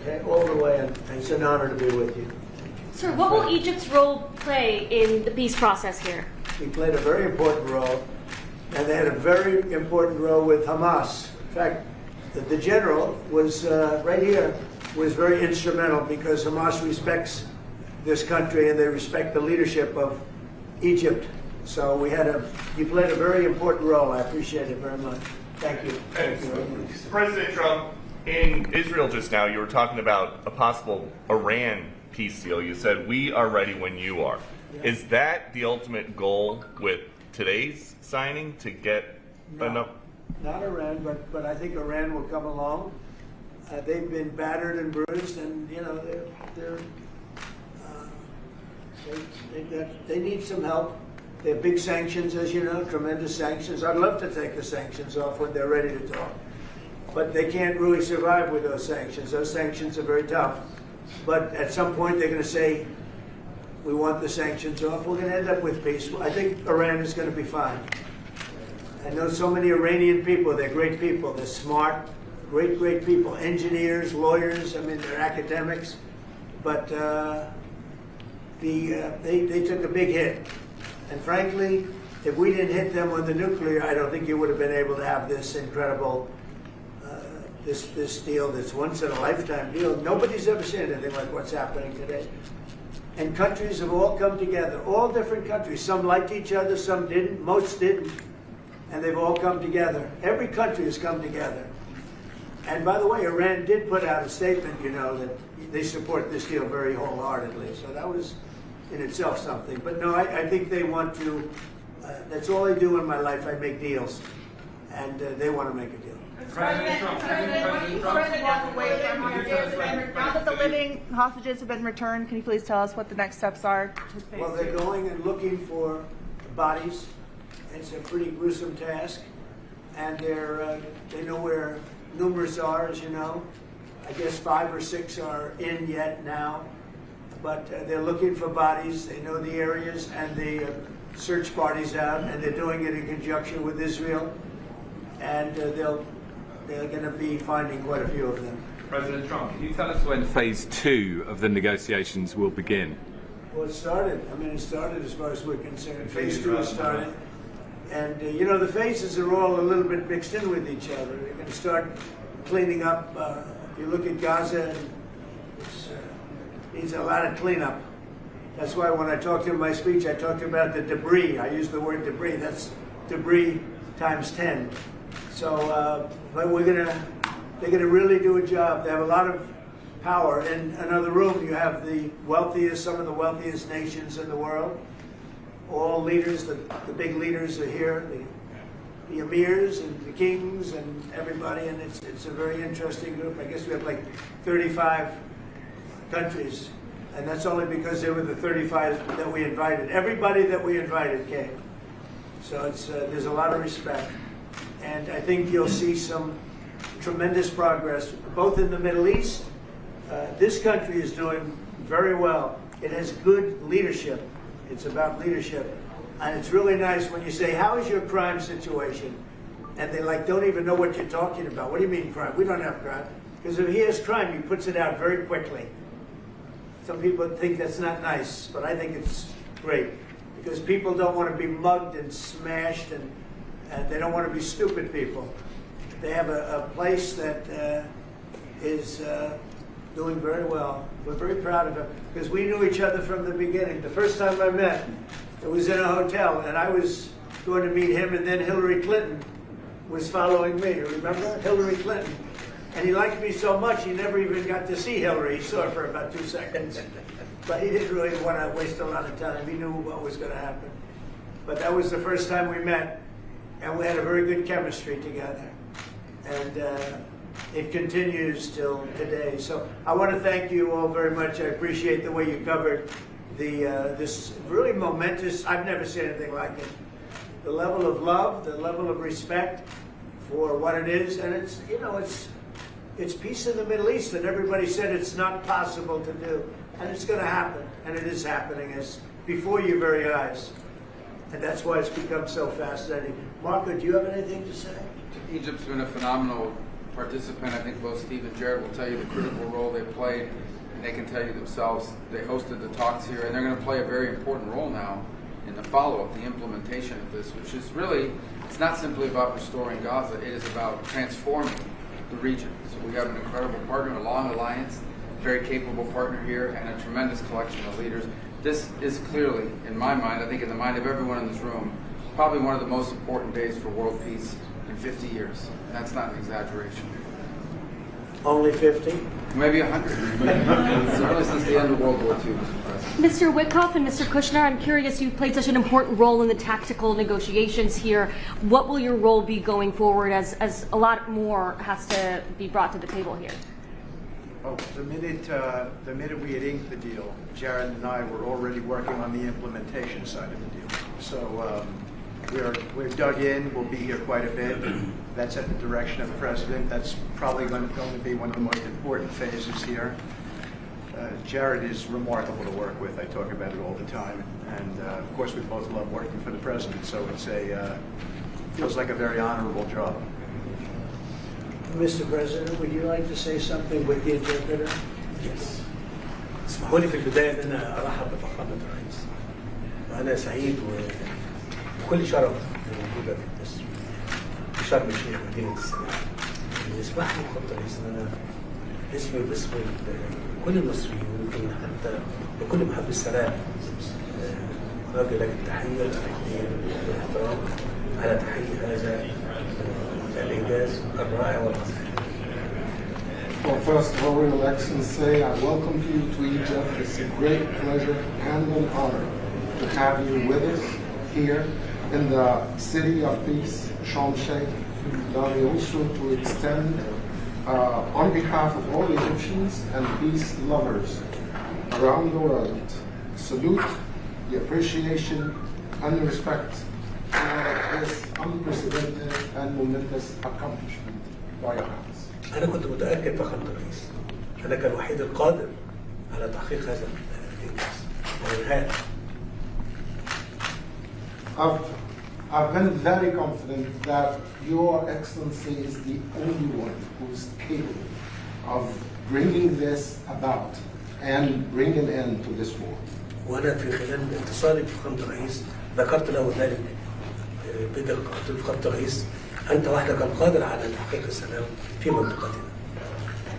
Okay, all the way, and it's an honor to be with you. Sir, what will Egypt's role play in the peace process here? We played a very important role, and they had a very important role with Hamas. In fact, the general was right here, was very instrumental because Hamas respects this country and they respect the leadership of Egypt. So you played a very important role. I appreciate it very much. Thank you. Thank you. President Trump, in Israel just now, you were talking about a possible Iran peace deal. You said, we are ready when you are. Yeah. Is that the ultimate goal with today's signing, to get enough? Not Iran, but I think Iran will come along. They've been battered and bruised, and you know they need some help. They have big sanctions, as you know, tremendous sanctions. I'd love to take the sanctions off when they're ready to talk, but they can't really survive with those sanctions. Those sanctions are very tough. But at some point, they're going to say, we want the sanctions off. We're going to end up with peace. I think Iran is going to be fine. I know so many Iranian people. They're great people. They're smart, great people. Engineers, lawyers. I mean, they're academics. But they took a big hit. And frankly, if we didn't hit them with the nuclear, I don't think you would have been able to have this incredible, this deal, this once-in-a-lifetime deal. Nobody's ever seen anything like what's happening today. And countries have all come together, all different countries. Some liked each other, some didn't, most didn't. And they've all come together. Every country has come together. And by the way, Iran did put out a statement, you know, that they support this deal very wholeheartedly. So that was in itself something. But no, I think they want to, that's all I do in my life. I make deals. And they want to make a deal. Now that the living hostages have been returned, can you please tell us what the next steps are? Well, they're going and looking for bodies. It's a pretty gruesome task, and they know where numerous are, as you know. I guess 5 or 6 are in yet now, but they're looking for bodies. They know the areas, and they search parties out, and they're doing it in conjunction with Israel, and they're going to be finding quite a few of them. President Trump, can you tell us when phase 2 of the negotiations will begin? Well, it started. I mean, it started as far as we're concerned. Phase 2 has started. And, you know, the phases are all a little bit mixed in with each other. They're going to start cleaning up. If you look at Gaza, it needs a lot of cleanup. That's why when I talked in my speech, I talked about the debris. I used the word debris. That's debris times 10. So, but they're gonna really do a job. They have a lot of power. In another room, you have the wealthiest, some of the wealthiest nations in the world. All leaders, the big leaders are here, the emirs and the kings and everybody, and it's a very interesting group. I guess we have like 35 countries, and that's only because they were the 35 that we invited. Everybody that we invited came. So there's a lot of respect. And I think you'll see some tremendous progress, both in the Middle East. This country is doing very well. It has good leadership. It's about leadership. And it's really nice when you say, how is your crime situation? And they don't even know what you're talking about. What do you mean crime? We don't have crime. Because if he has crime, he puts it out very quickly. Some people think that's not nice, but I think it's great. Because people don't want to be mugged and smashed, and they don't want to be stupid people. They have a place that is doing very well. We're very proud of it because we knew each other from the beginning. The first time I met, it was in a hotel, and I was going to meet him, and then Hillary Clinton was following me. Remember? Hillary Clinton. And he liked me so much, he never even got to see Hillary. He saw her for about 2 seconds. But he didn't really want to waste a lot of time. He knew what was going to happen. But that was the first time we met, and we had a very good chemistry together. And it continues till today. So I want to thank you all very much. I appreciate the way you covered this really momentous, I've never seen anything like it. The level of love, the level of respect for what it is, and it's, you know, it's peace in the Middle East, and everybody said it's not possible to do. And it's going to happen, and it is happening as before your very eyes. And that's why it's become so fascinating. Marco, do you have anything to say? Egypt's been a phenomenal participant. I think both Steve and Jared will tell you the critical role they played, and they can tell you themselves. They hosted the talks here, and they're going to play a very important role now in the follow-up, the implementation of this, which is really, it's not simply about restoring Gaza, it is about transforming the region. So we have an incredible partner, a long alliance, very capable partner here, and a tremendous collection of leaders. This is clearly, in my mind, I think in the mind of everyone in this room, probably one of the most important days for world peace in 50 years. And that's not an exaggeration. Only 50? Maybe 100. Certainly since the end of World War II, Mr. President. Mr. Witkoff and Mr. Kushner, I'm curious, you played such an important role in the tactical negotiations here. What will your role be going forward as a lot more has to be brought to the table here? Oh, the minute we had inked the deal, Jared and I were already working on the implementation side of the deal. So we're dug in. We'll be here quite a bit. That's at the direction of the president. That's probably going to be one of the most important phases here. Jared is remarkable to work with. I talk about it all the time. And of course, we both love working for the president. So it's feels like a very honorable job. Mr. President, would you like to say something with the interpreter? Yes. اسمحوا لي في البداية أن أنا أرحب بفخامة الرئيس. وأنا سعيد وكل شرف موجودة في شرم الشيخ مدينة السلام. يسمح لي فخامة الرئيس أن أنا اسمي وباسم كل المصريين ويمكن حتى لكل محب السلام أوجه لك التحية الأخيرة والاحترام على تحقيق هذا الإنجاز الرائع والعظيم. Well, first of all, Your Excellency, I welcome you to Egypt. It's a great pleasure and an honor to have you with us here in the city of peace, Sharm el-Sheikh. Allow me also to extend, on behalf of all Egyptians and peace lovers around the world, salute, the appreciation, and the respect for this unprecedented and momentous accomplishment by your hands. أنا كنت متأكد فخامة الرئيس أنك الوحيد القادر على تحقيق هذا الإنجاز وإنهاء. I've been very confident that Your Excellency is the only one who's capable of bringing this about and bringing an end to this war. وأنا في خلال اتصالي بفخامة الرئيس ذكرت له ذلك بدقة. قلت له فخامة الرئيس أنت وحدك القادر على تحقيق السلام في منطقتنا.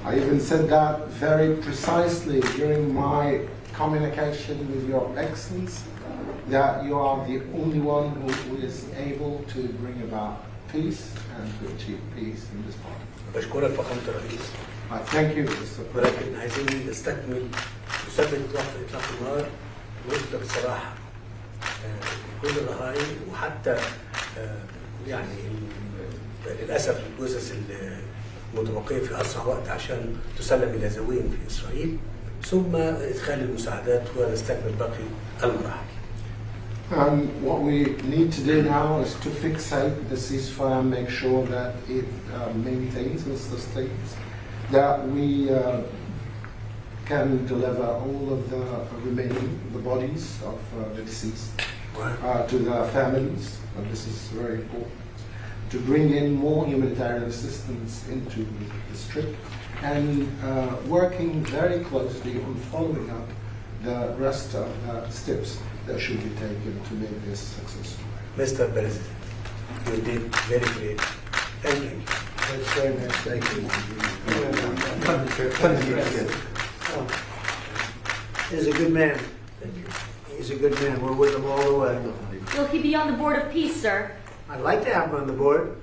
I even said that very precisely during my communication with Your Excellency, that you are the only one who is able to bring about peace and to achieve peace in this part. بشكرك فخامة الرئيس. I thank you, Mr. President. ولكن عايزين نستكمل نثبت إطلاق النار ونثبت بصراحة كل الرهائن وحتى يعني للأسف الجثث المتبقية في أسرع وقت عشان تسلم إلى ذويهم في إسرائيل ثم إدخال المساعدات ونستكمل باقي المراحل. What we need to do now is to fixate the ceasefire and make sure that it maintains and sustains, that we can deliver all of the remaining, the bodies of the deceased to the families, and this is very important, to bring in more humanitarian assistance into the Strip, and working very closely on following up the rest of the steps that should be taken to make this successful. Mr. President, you did very great. Thank you. That's very nice. Thank you. He's a good man. He's a good man. We're with him all the way. Will he be on the board of peace, sir? I'd like to have him on the board.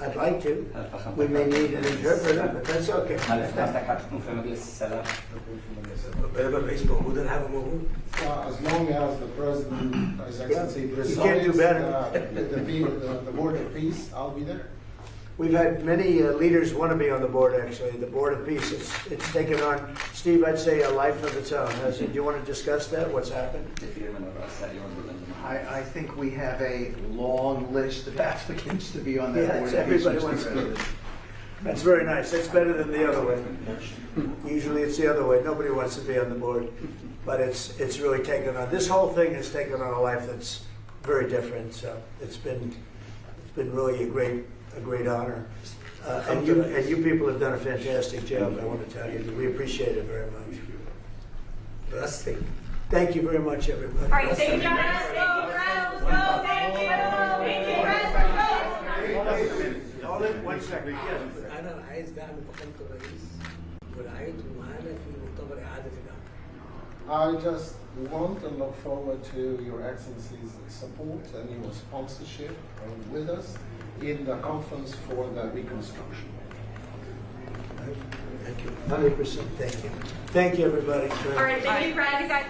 I'd like to. We may need an interpreter, but that's okay. الرئيس موجود أنا هبقى موجود. As long as the President, His Excellency, You can't do presides better. the Board of Peace, I'll be there. We've had many leaders want to be on the board, actually. The Board of Peace, it's taken on, Steve, I'd say a life of its own. Do you want to discuss that? What's happened? I think we have a long list of applicants to be on that board. Everybody wants to be. That's very nice. That's better than the other way. Usually it's the other way. Nobody wants to be on the board. But it's really taken on, this whole thing has taken on a life that's very different. So it's been really a great honor. And you people have done a fantastic job, I want to tell you. We appreciate it very much. Thank you very much, everybody. All right, thank you, guys. Hold it 1 second. Yes. أنا عايز دعم فخامة الرئيس ورعايته معانا في مؤتمر إعادة العمل. I just want and look forward to Your Excellency's support and your sponsorship with us in the conference for the reconstruction. Thank you. 100%. Thank you. Thank you, everybody. All right, thank you, Brad. You guys.